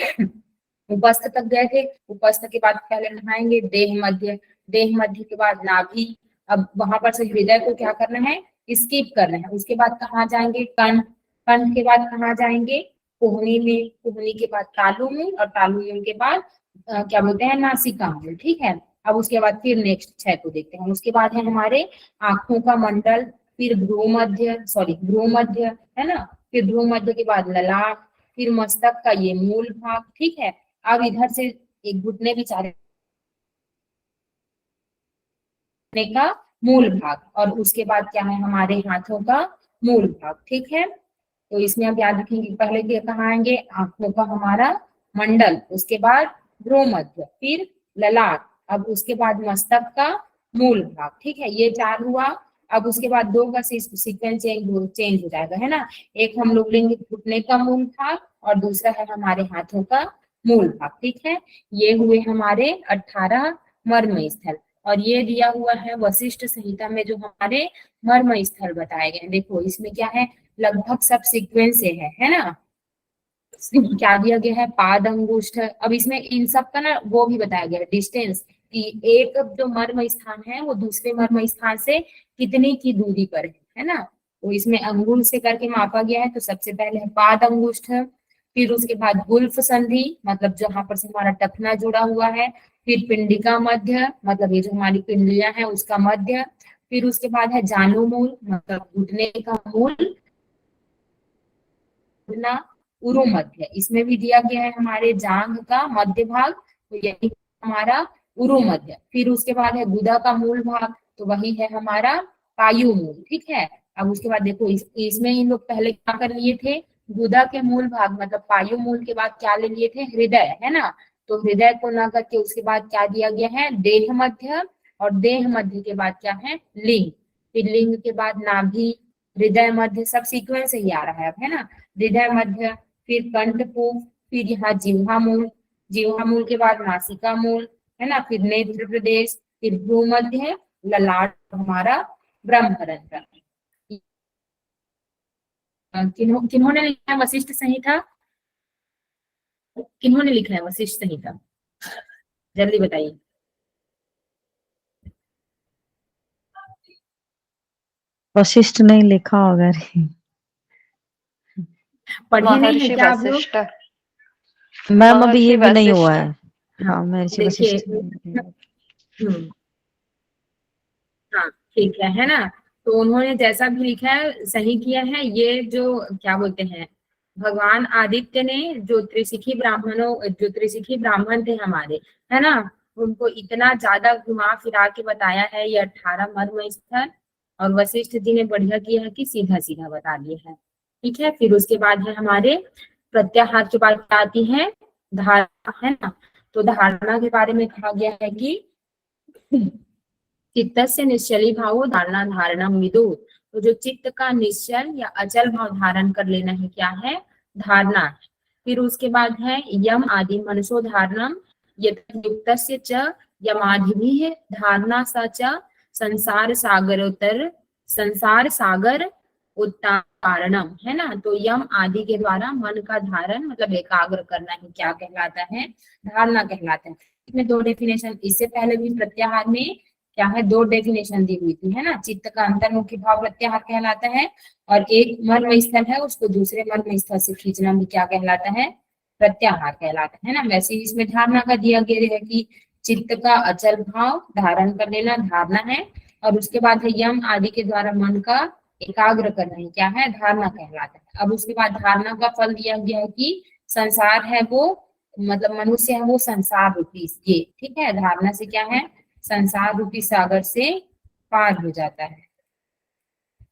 उपस्थ तक गए थे। उपस्थ के बाद पहले नहाएंगे देह मध्य, देह मध्य के बाद नाभि। अब वहां पर से हृदय को क्या करना है? स्किप करना है। उसके बाद कहाँ जाएंगे? कंठ, कंठ के बाद कहाँ जाएंगे? कोहनी में, कोहनी के बाद तालु मूल, और तालु मूल के बाद क्या बोलते हैं? नासिका मूल, ठीक है। अब उसके बाद फिर नेक्स्ट 6 को देखते हैं। उसके बाद है हमारे आंखों का मंडल, फिर भ्रू मध्य, सॉरी भ्रू मध्य, है ना? फिर भ्रू मध्य के बाद ललाट, फिर मस्तक का ये मूल भाग, ठीक है। अब इधर से एक घुटने बेचारे का मूल भाग, और उसके बाद क्या है? हमारे हाथों का मूल भाग, ठीक है। तो इसमें आप याद रखेंगे, पहले के कहाँ आएंगे? आंखों का हमारा मंडल, उसके बाद भ्रू मध्य, फिर ललाट, अब उसके बाद मस्तक का मूल भाग, ठीक है। ये 4 हुआ। अब उसके बाद 2 का सीक्वेंस चेंज हो जाएगा, है ना? एक हम लोग लेंगे घुटने का मूल भाग, और दूसरा है हमारे हाथों का मूल भाग, ठीक है। ये हुए हमारे 18 मर्म स्थल। और ये दिया हुआ है वशिष्ठ संहिता में, जो हमारे मर्म स्थल बताए गए हैं। देखो इसमें क्या है, लगभग सब सीक्वेंस से है ना? क्या दिया गया है, पाद अंगुष्ठ। अब इसमें इन सब का ना वो भी बताया गया है डिस्टेंस, कि एक जो मर्म स्थान है वो दूसरे मर्म स्थान से कितने की दूरी पर है ना। तो इसमें अंगुल से करके मापा गया है। तो सबसे पहले है पाद अंगुष्ठ, फिर उसके बाद गुल्फ संधि, मतलब जहां पर से हमारा टखना जुड़ा हुआ है, फिर पिंडिका मध्य, मतलब ये जो हमारी पिंडलियां हैं उसका मध्य, फिर उसके बाद है जानु मूल, मतलब घुटने का मूल, घुटना उरु मध्य, इसमें भी दिया गया है हमारे जांघ का मध्य भाग, तो यही हमारा उरु मध्य। फिर उसके बाद है गुदा का मूल भाग, तो वही है हमारा पायु मूल, ठीक है। अब उसके बाद देखो इसमें इन लोग पहले क्या कर लिए थे, गुदा के मूल भाग मतलब पायु मूल के बाद क्या ले लिए थे, हृदय, है ना। तो हृदय को ना करके उसके बाद क्या दिया गया है, देह मध्य, और देह मध्य के बाद क्या है, लिंग, फिर लिंग के बाद नाभि, हृदय मध्य, सब सीक्वेंस से ही आ रहा है अब, है ना। हृदय मध्य, फिर कंठपूप, फिर यहाँ जिह्वा मूल, जिह्वा मूल के बाद नासिका मूल, है ना, फिर नेत्र प्रदेश, फिर भ्रू मध्य, ललाट हमारा ब्रह्मरंध्र। किन्होंने लिखा है वशिष्ठ संहिता, किन्होंने लिखा है वशिष्ठ संहिता, जल्दी बताइए। वशिष्ठ नहीं लिखा होगा रे। पढ़े नहीं है महर्षि क्या आप लोग? वशिष्ठ। मैम अभी ये महर्षि भी नहीं हुआ वशिष्ठ। है। हाँ महर्षि देखिए, वशिष्ठ। हाँ ठीक है ना। तो उन्होंने जैसा भी लिखा है सही किया है। ये जो क्या बोलते हैं, भगवान आदित्य ने जो त्रिशिखी ब्राह्मण थे हमारे, है ना, उनको इतना ज्यादा घुमा फिरा के बताया है ये 18 मर्म स्थल, और वशिष्ठ जी ने बढ़िया किया है कि सीधा सीधा बता दिया है, ठीक है। फिर उसके बाद है हमारे प्रत्याहार के बाद क्या आती है, धारणा, है ना। तो धारणा के बारे में कहा गया है कि चित्तस्य निश्चली भावो धारणा धारणम विदुः। तो जो चित्त का निश्चल या अचल भाव धारण कर लेना है क्या है, धारणा है। फिर उसके बाद है यम आदि मनसो धारणम युक्तस्य च यमादिभिः धारणा सा च संसार सागर उत्तारणम, है ना। तो यम आदि के द्वारा मन का धारण मतलब एकाग्र करना ही क्या कहलाता है, धारणा कहलाता है। इसमें दो डेफिनेशन, इससे पहले भी प्रत्याहार में क्या है, दो डेफिनेशन दी हुई थी, है ना। चित्त का अंतर्मुखी भाव प्रत्याहार कहलाता है, और एक मर्म स्थल है उसको दूसरे मर्म स्थल से खींचना भी क्या कहलाता है, प्रत्याहार कहलाता है ना। वैसे ही इसमें धारणा का दिया गया है कि चित्त का अचल भाव धारण कर लेना धारणा है, और उसके बाद है यम आदि के द्वारा मन का एकाग्र करना है क्या है, धारणा कहलाता है। अब उसके बाद धारणा का फल दिया गया है कि संसार है वो मतलब मनुष्य है वो संसार रूपी, ये ठीक है। धारणा से क्या है, संसार रूपी सागर से पार हो जाता है,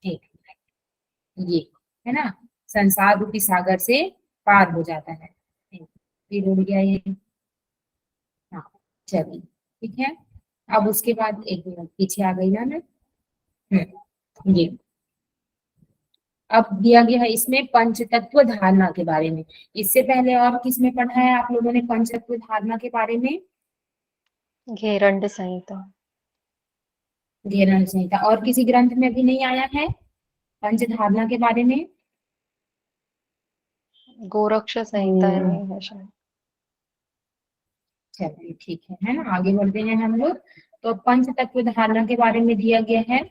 ठीक, ये है ना, संसार रूपी सागर से पार हो जाता है। फिर उड़ गया ये, हाँ चलिए ठीक है। अब उसके बाद एक मिनट पीछे आ गई ना मैं, ये अब दिया गया है इसमें पंचतत्व धारणा के बारे में। इससे पहले और किसमें पढ़ा है आप लोगों ने पंचतत्व धारणा के बारे में? घेरंड संहिता। घेरंड संहिता। और किसी ग्रंथ में भी नहीं आया है पंच धारणा के बारे में? गोरक्ष संहिता में है शायद। चलिए ठीक है ना, आगे बढ़ते हैं हम लोग। तो पंच तत्व धारणा के बारे में दिया गया है।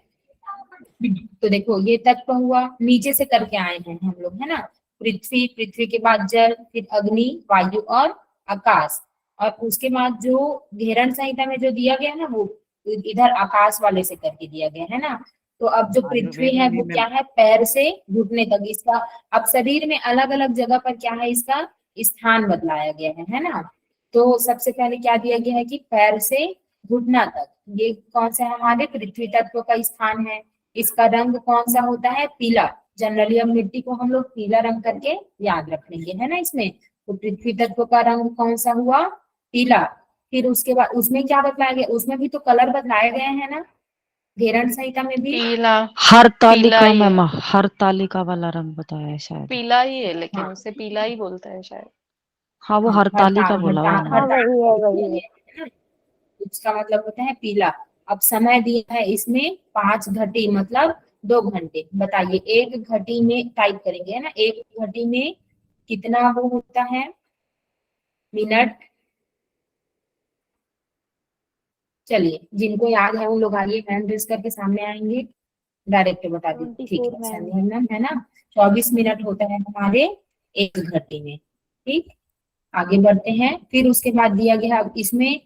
तो देखो ये तत्व हुआ, नीचे से करके आए हैं हम लोग, है ना। पृथ्वी, पृथ्वी के बाद जल, फिर अग्नि, वायु और आकाश। और उसके बाद जो घेरण संहिता में जो दिया गया है ना वो इधर आकाश वाले से करके दिया गया है ना। तो अब जो पृथ्वी है वो क्या है, पैर से घुटने तक इसका, अब शरीर में अलग अलग जगह पर क्या है इसका स्थान बदलाया गया है ना। तो सबसे पहले क्या दिया गया है कि पैर से घुटना तक, ये कौन सा हमारे पृथ्वी तत्व का स्थान है। इसका रंग कौन सा होता है, पीला। जनरली अब मिट्टी को हम लोग पीला रंग करके याद रखेंगे, है ना इसमें। तो पृथ्वी तत्व का रंग कौन सा हुआ, पीला। फिर उसके बाद उसमें क्या बदलाया गया, उसमें भी तो कलर बदलाए गए हैं ना घेरण संहिता में भी। पीला। हर तालिका पीला ही में है। हर तालिका वाला रंग बताया है शायद। पीला ही है, लेकिन हाँ उसे पीला ही बोलता है शायद। हाँ वो हर तालिका बोला हुआ है ना। हाँ वही है। उसका मतलब होता है पीला। अब समय दिया है इसमें 5 घटी मतलब 2 घंटे। बताइए एक घटी में टाइप करेंगे, है ना, एक घटी में कितना वो होता है मिनट? चलिए जिनको याद है उन लोग आइए हैंड रेज करके सामने आएंगे, डायरेक्ट बता दीजिए। ठीक 24 है मैम। संध्या मैम, है ना? 24 मिनट होता है हमारे एक घंटे में। ठीक, आगे बढ़ते हैं। फिर उसके बाद दिया गया अब इसमें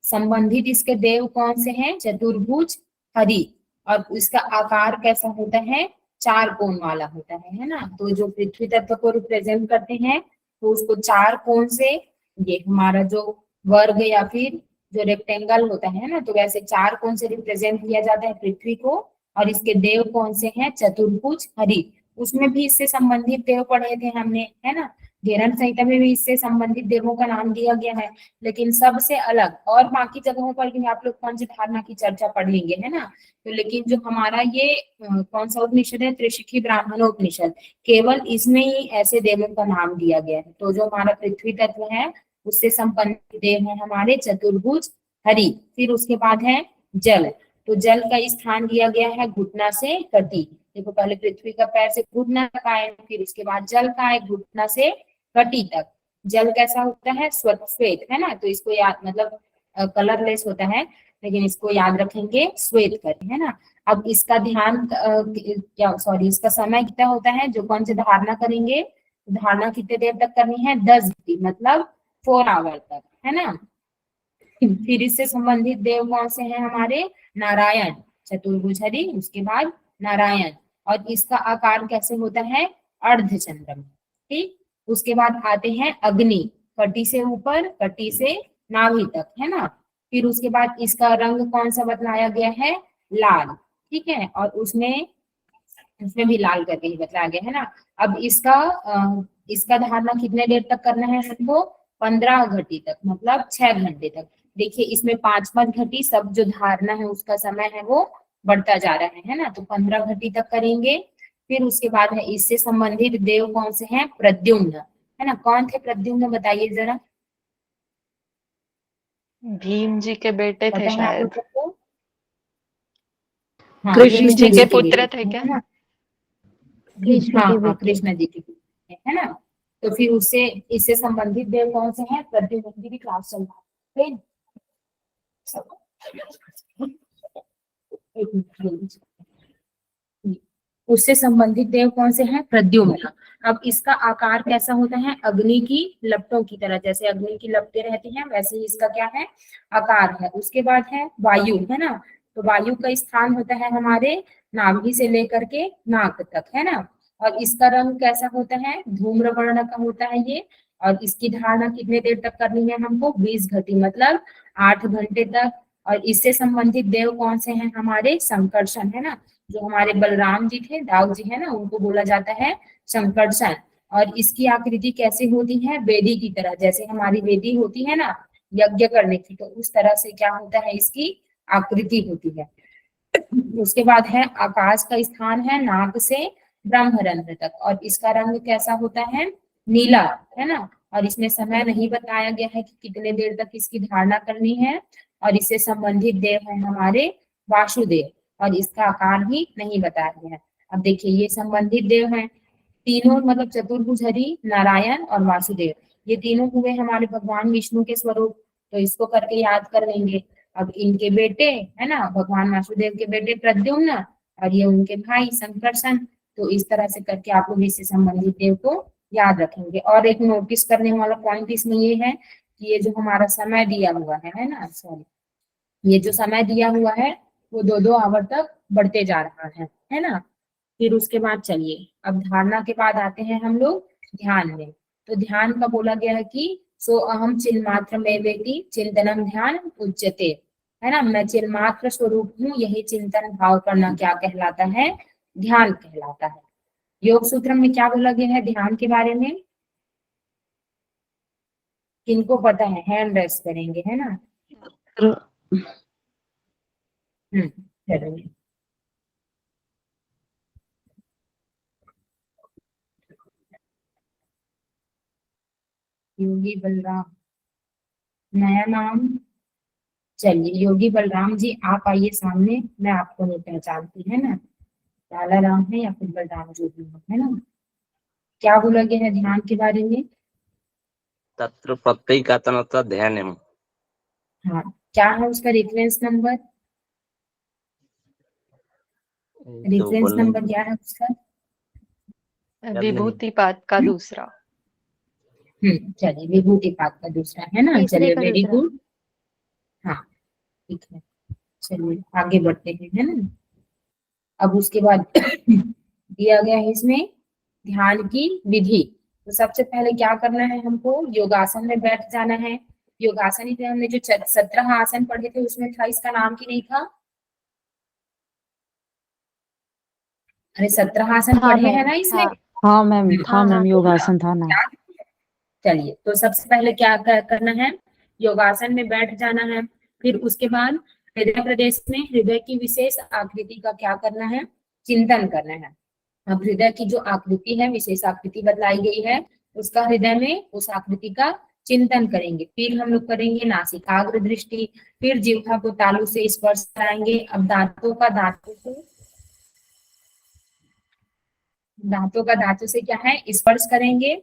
संबंधित इसके देव कौन से हैं? चतुर्भुज हरि। और इसका आकार कैसा होता है? चार कोण वाला होता है ना? तो जो पृथ्वी तत्व को रिप्रेजेंट करते हैं तो उसको चार कोण से, ये हमारा जो वर्ग या फिर जो रेक्टेंगल होता है ना, तो वैसे चार कोण से रिप्रेजेंट किया जाता है पृथ्वी को। और इसके देव कौन से हैं? चतुर्भुज हरि। उसमें भी इससे संबंधित देव पढ़े थे हमने, है ना? घेरन संहिता में भी इससे संबंधित देवों का नाम दिया गया है, लेकिन सबसे अलग। और बाकी जगहों पर भी आप लोग पंच धारणा की चर्चा पढ़ लेंगे, है ना? तो लेकिन जो हमारा ये कौन सा उपनिषद है? त्रिशिखी ब्राह्मणोपनिषद, केवल इसमें ही ऐसे देवों का नाम दिया गया है। तो जो हमारा पृथ्वी तत्व है उससे संबंधित देव है हमारे चतुर्भुज हरि। फिर उसके बाद है जल। तो जल का स्थान दिया गया है घुटना से कटी। देखो पहले पृथ्वी का पैर से घुटना तक आए, फिर इसके बाद जल का है घुटना से कटी तक। जल कैसा होता है? श्वेत, है ना? तो इसको याद, मतलब कलरलेस होता है, लेकिन इसको याद रखेंगे श्वेत कर, है ना? अब इसका ध्यान क्या, सॉरी, इसका समय कितना होता है? जो कौन से धारणा करेंगे, धारणा कितने देर तक करनी है? 10 घंटे, मतलब 4 आवर तक, है ना? फिर इससे संबंधित देव कौन से हैं हमारे? नारायण, चतुर्भुज हरि, उसके बाद नारायण। और इसका आकार कैसे होता है? अर्धचंद्र। ठीक, उसके बाद आते हैं अग्नि, कटी से ऊपर, कटी से नाभि तक, है ना? फिर उसके बाद इसका रंग कौन सा बतलाया गया है? लाल। ठीक है, और उसमें भी लाल करके ही बतलाया गया है ना? अब इसका धारणा कितने देर तक करना है हमको? 15 घटी तक, मतलब 6 घंटे तक। देखिए इसमें 5-5 घटी, सब जो धारणा है उसका समय है वो बढ़ता जा रहा है ना? तो 15 घटी तक करेंगे। फिर उसके बाद है इससे संबंधित देव कौन से हैं? प्रद्युम्न, है ना? कौन थे प्रद्युम्न, बताइए जरा। भीम जी के बेटे पता थे है आप शायद। लोगों को? हाँ, कृष्ण भीम जी के बेटे पुत्र थे हैं, क्या? है ना? कृष्ण हाँ के हाँ, बेटे। कृष्ण जी के बेटे, है ना? तो फिर उससे इससे संबंधित देव कौन से हैं? प्रद्युम्न जी की क्लास चल रहा है। एक मिनट, उससे संबंधित देव कौन से हैं? प्रद्युम्न। अब इसका आकार कैसा होता है? अग्नि की लपटों की तरह, जैसे अग्नि की लपटें रहती हैं वैसे ही इसका क्या है? आकार है। उसके बाद है वायु, है ना? तो वायु का स्थान होता है हमारे नाभि से लेकर के नाक तक, है ना? और इसका रंग कैसा होता है? धूम्र वर्ण का होता है ये। और इसकी धारणा कितने देर तक करनी है हमको? 20 घटी, मतलब 8 घंटे तक। और इससे संबंधित देव कौन से हैं हमारे? संकर्षण, है ना? जो हमारे बलराम जी थे, दाऊ जी, है ना, उनको बोला जाता है संकर्षण। और इसकी आकृति कैसे होती है? वेदी की तरह, जैसे हमारी वेदी होती है ना यज्ञ करने की, तो उस तरह से क्या होता है? इसकी आकृति होती है। उसके बाद है आकाश का स्थान है नाक से ब्रह्मरंध्र तक। और इसका रंग कैसा होता है? नीला, है ना? और इसमें समय नहीं बताया गया है कि कितने देर तक इसकी धारणा करनी है। और इससे संबंधित देव है हमारे वासुदेव, और इसका आकार भी नहीं बताया गया है। अब देखिए ये संबंधित देव हैं तीनों, मतलब चतुर्भुज हरि, नारायण और वासुदेव। ये तीनों हुए हमारे भगवान विष्णु के स्वरूप, तो इसको करके याद कर लेंगे। अब इनके बेटे, है ना, भगवान वासुदेव के बेटे प्रद्युम्न, और ये उनके भाई संकर्षण। तो इस तरह से करके आप लोग इससे संबंधित देव को याद रखेंगे। और एक नोटिस करने वाला पॉइंट इसमें ये है कि ये जो हमारा समय दिया हुआ है ना, सॉरी, ये जो समय दिया हुआ है वो 2-2 आवर तक बढ़ते जा रहा है ना? फिर उसके बाद चलिए अब धारणा के बाद आते हैं हम लोग ध्यान में। तो ध्यान का बोला गया है कि सो अहम चिन्मात्र में वेति चिंतनम ध्यान उच्यते, है ना? मैं चिन्मात्र स्वरूप हूँ, यही चिंतन भाव करना क्या कहलाता है? ध्यान कहलाता है। योग सूत्र में क्या बोला गया है ध्यान के बारे में? किनको पता है? हैंड रेस करेंगे, है ना? चलिए योगी बलराम, नया नाम। चलिए योगी बलराम जी आप आइए सामने, मैं आपको नहीं पहचानती, है ना? लाला राम है या फिर बलराम जो भी हो, है ना? क्या बोला गया है ध्यान के बारे में? तत्र प्रत्येगात्मता ध्यानम्। हाँ, क्या है उसका रेफरेंस नंबर? रेफरेंस बोलने नंबर क्या है उसका? नहीं। विभूतिपाद का दूसरा। चलिए, विभूतिपाद का दूसरा है ना। तीसरे चलिए, का वेरी दूसरा। गुड। हाँ, ठीक है, चलिए आगे बढ़ते हैं, है ना। अब उसके बाद दिया गया है इसमें ध्यान की विधि। तो सबसे पहले क्या करना है हमको? योगासन में बैठ जाना है। योगासन ही थे, हमने जो 17 आसन पढ़े थे उसमें था, इसका नाम की नहीं था? अरे 17 आसन हाँ पढ़े हैं मैम, ना इसमें? हाँ हाँ मैम, था हाँ मैम, हाँ योगासन था ना। चलिए, तो सबसे पहले क्या करना है? योगासन में बैठ जाना है। फिर उसके बाद हृदय प्रदेश में हृदय की विशेष आकृति का क्या करना है? चिंतन करना है। अब हृदय की जो आकृति है, विशेष आकृति बतलाई गई है, उसका हृदय में उस आकृति का चिंतन करेंगे। फिर हम लोग करेंगे नासिकाग्र दृष्टि। फिर जिह्वा को तालु से स्पर्श कराएंगे। अब दांतों का धातु से क्या है? स्पर्श करेंगे।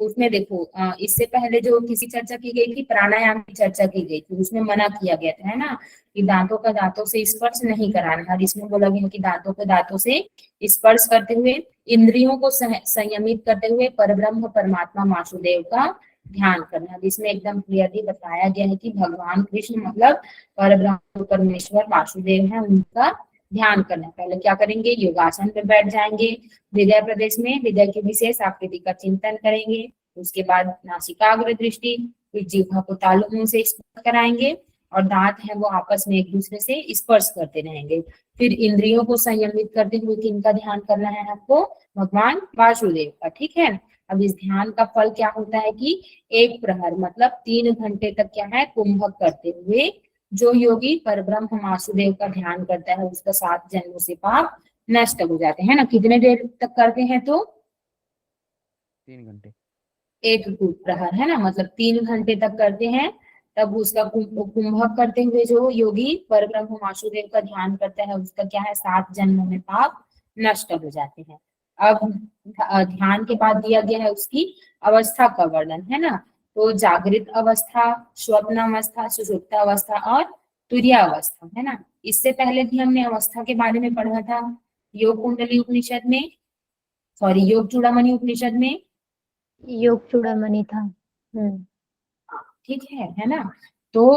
उसमें देखो, इससे पहले जो किसी चर्चा की गई थी, प्राणायाम की चर्चा की गई थी, उसमें मना किया गया था, है ना, कि दांतों का दांतों से स्पर्श नहीं कराना है। और इसमें बोला गया कि दांतों को दांतों से स्पर्श करते हुए, इंद्रियों को संयमित करते हुए परब्रह्म परमात्मा वासुदेव का ध्यान करना है। इसमें एकदम क्लियरली बताया गया है कि भगवान कृष्ण मतलब परब्रह्म परमेश्वर वासुदेव है, उनका ध्यान करना है। पहले क्या करेंगे? योगासन पे बैठ जाएंगे। हृदय प्रदेश में हृदय की विशेष आकृति का चिंतन करेंगे। उसके बाद नासिकाग्र दृष्टि, फिर जिह्वा को तालु मुंह से स्पर्श कराएंगे और दांत है वो आपस में एक दूसरे से स्पर्श करते रहेंगे। फिर इंद्रियों को संयमित करते हुए किनका ध्यान करना है आपको? भगवान वासुदेव का। ठीक है। अब इस ध्यान का फल क्या होता है कि 1 प्रहर मतलब 3 घंटे तक क्या है? कुंभक करते हुए जो योगी परब्रह्म वासुदेव का ध्यान करता है, उसका 7 जन्मों से पाप नष्ट हो जाते हैं ना। कितने देर तक करते हैं? तो 3 घंटे। 1 प्रहर, है ना, मतलब 3 घंटे तक करते हैं। तब उसका कुंभक करते हुए जो योगी परब्रह्म वासुदेव का ध्यान करता है, उसका क्या है? 7 जन्मों में पाप नष्ट हो जाते हैं। अब ध्यान के बाद दिया गया है उसकी अवस्था का वर्णन, है ना। तो जागृत अवस्था, स्वप्न अवस्था, सुषुप्त अवस्था और तुरीय अवस्था, है ना। इससे पहले भी हमने अवस्था के बारे में पढ़ा था योग कुंडली उपनिषद में, सॉरी योग चूड़ामणि उपनिषद में। योग चूड़ामणि था। ठीक है ना। तो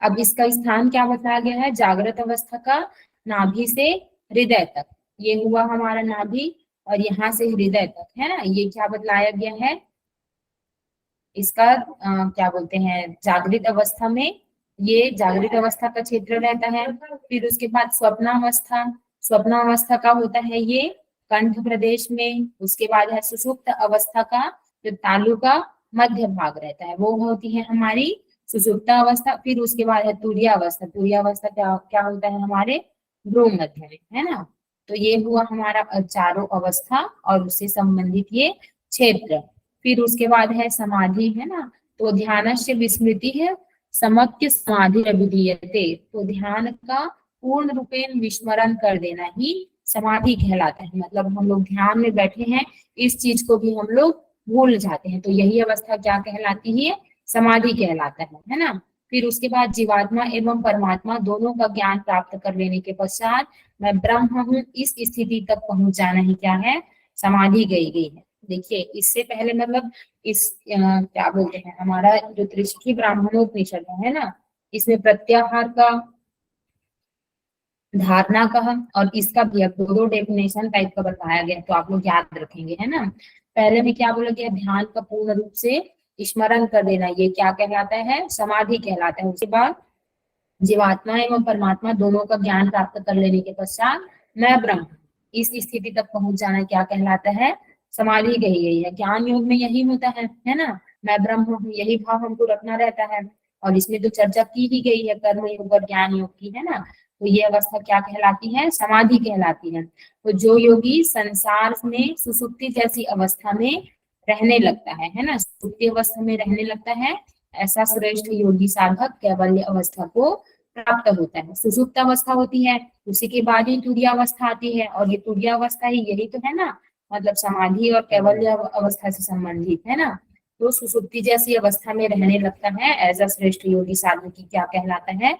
अब इसका स्थान क्या बताया गया है? जागृत अवस्था का नाभि से हृदय तक, ये हुआ हमारा नाभि, और यहाँ से हृदय तक, है ना, ये क्या बतलाया गया है? इसका क्या बोलते हैं? जागृत अवस्था में ये जागृत अवस्था का क्षेत्र रहता है। फिर उसके बाद स्वप्नावस्था, स्वप्नावस्था का होता है ये कंठ प्रदेश में। उसके बाद है सुषुप्त अवस्था का, जो तालु का मध्य भाग रहता है, वो होती है हमारी सुषुप्त अवस्था। फिर उसके बाद है तुरीय अवस्था। तुरीय अवस्था क्या होता है? हमारे भ्रू मध्य में, है ना। तो ये हुआ हमारा चारों अवस्था और उससे संबंधित ये क्षेत्र। फिर उसके बाद है समाधि, है ना। तो ध्यानस्य विस्मृति है समक्य समाधि अभिधीयते। तो ध्यान का पूर्ण रूपेण विस्मरण कर देना ही समाधि कहलाता है। मतलब हम लोग ध्यान में बैठे हैं, इस चीज को भी हम लोग भूल जाते हैं, तो यही अवस्था क्या कहलाती है? समाधि कहलाता है ना। फिर उसके बाद जीवात्मा एवं परमात्मा दोनों का ज्ञान प्राप्त कर लेने के पश्चात मैं ब्रह्म हूँ, इस स्थिति तक पहुंच जाना ही क्या है? समाधि गई है। देखिए, इससे पहले मतलब इस क्या बोलते हैं, हमारा जो त्रिशठी ब्राह्मणोपनिषद है ना, इसमें प्रत्याहार का, धारणा का और इसका भी दो डेफिनेशन टाइप का बताया गया, तो आप लोग याद रखेंगे, है ना। पहले में क्या बोला गया? ध्यान का पूर्ण रूप से स्मरण कर देना, ये क्या कहलाता है? समाधि कहलाता है। उसके बाद जीवात्मा एवं परमात्मा दोनों का ज्ञान प्राप्त कर लेने के पश्चात मैं ब्रह्म, इस स्थिति तक पहुंच जाना क्या कहलाता है? समाधि गई है। ज्ञान योग में यही होता है ना, मैं ब्रह्म हूँ, यही भाव हमको रखना रहता है। और इसमें तो चर्चा की ही गई है कर्म योग और ज्ञान योग की, है ना। तो ये अवस्था क्या कहलाती है? समाधि कहलाती है। तो जो योगी संसार में सुसुप्ति जैसी अवस्था में रहने लगता है ना, सुसुप्ति अवस्था में रहने लगता है, ऐसा श्रेष्ठ योगी साधक कैवल्य अवस्था को प्राप्त होता है। सुसुप्त अवस्था होती है, उसी के बाद ही तुरीय अवस्था आती है, और ये तुरीय अवस्था ही यही तो है ना मतलब समाधि और कैवल्य अवस्था से संबंधित है ना। तो सुसुप्ति जैसी अवस्था में रहने लगता है ऐसा श्रेष्ठ योगी साधु की क्या कहलाता है,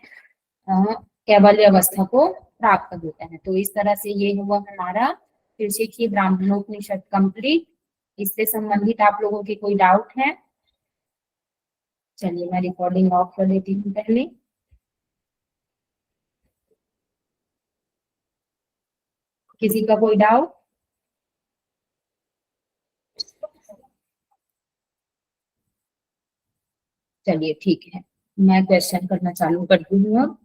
कैवल्य अवस्था को प्राप्त होता है। तो इस तरह से ये हुआ हमारा त्रिशिक्षी ब्राह्मणोपनिषद कंप्लीट। इससे संबंधित आप लोगों के कोई डाउट है? चलिए मैं रिकॉर्डिंग ऑफ कर देती हूँ पहले। किसी का कोई डाउट? चलिए ठीक है, मैं क्वेश्चन करना चालू करती हूँ अब।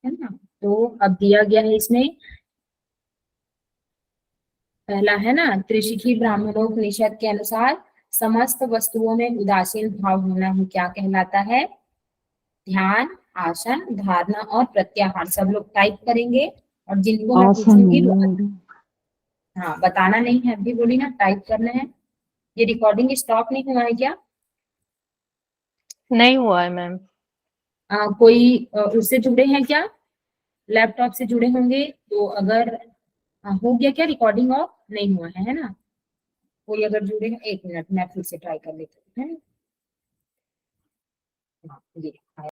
है ना, तो अब दिया गया है इसमें पहला है ना, त्रिशिखी ब्राह्मणोपनिषद के अनुसार समस्त वस्तुओं में उदासीन भाव होना ही क्या कहलाता है? ध्यान, आसन, धारणा और प्रत्याहार। सब लोग टाइप करेंगे और जिनको मैं आसन पूछूंगी वो मूड। हाँ बताना नहीं है, अभी बोली ना टाइप करना है। ये रिकॉर्डिंग स्टॉप नहीं हुआ है क्या? नहीं हुआ है मैम। कोई उससे जुड़े हैं क्या? लैपटॉप से जुड़े होंगे तो अगर हो गया क्या रिकॉर्डिंग ऑफ? नहीं हुआ है ना? कोई अगर जुड़े हैं, 1 मिनट मैं फिर से ट्राई कर लेती हूँ, है ना। हाँ, ये